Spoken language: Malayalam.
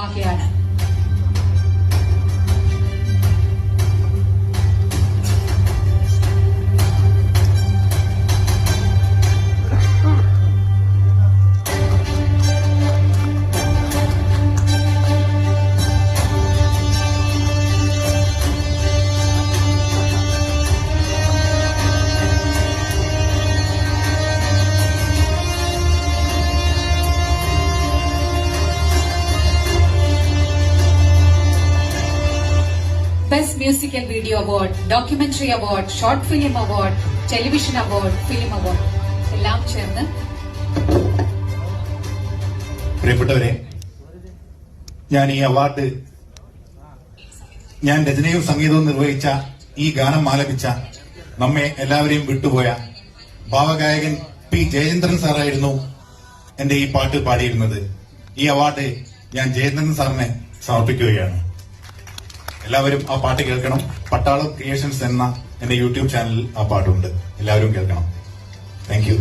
ആക്കുകയാണ്. Best Musical Video Award, Documentary Award, Short Film Award, Television Award, Film Award എല്ലാം ചേർന്ന്. പ്രിയപ്പെട്ടവരെ, ഞാൻ ഈ അവാർഡ് ഞാൻ രചനയും സംഗീതവും നിർവഹിച്ച ഈ ഗാനം ആലപിച്ച നമ്മെ എല്ലാവരെയും വിട്ടുപോയ ഭാവഗായകൻ പി ജയചന്ദ്രൻ സാറായിരുന്നു എന്റെ ഈ പാട്ട് പാടിയിരുന്നത്. ഈ അവാർഡ് ഞാൻ ജയചന്ദ്രൻ സാറിനെ സമർപ്പിക്കുകയാണ്. എല്ലാവരും ആ പാട്ട് കേൾക്കണം. പട്ടാളം ക്രിയേഷൻസ് എന്ന എന്റെ യൂട്യൂബ് ചാനലിൽ ആ പാട്ടുണ്ട്. എല്ലാവരും കേൾക്കണം. Thank you.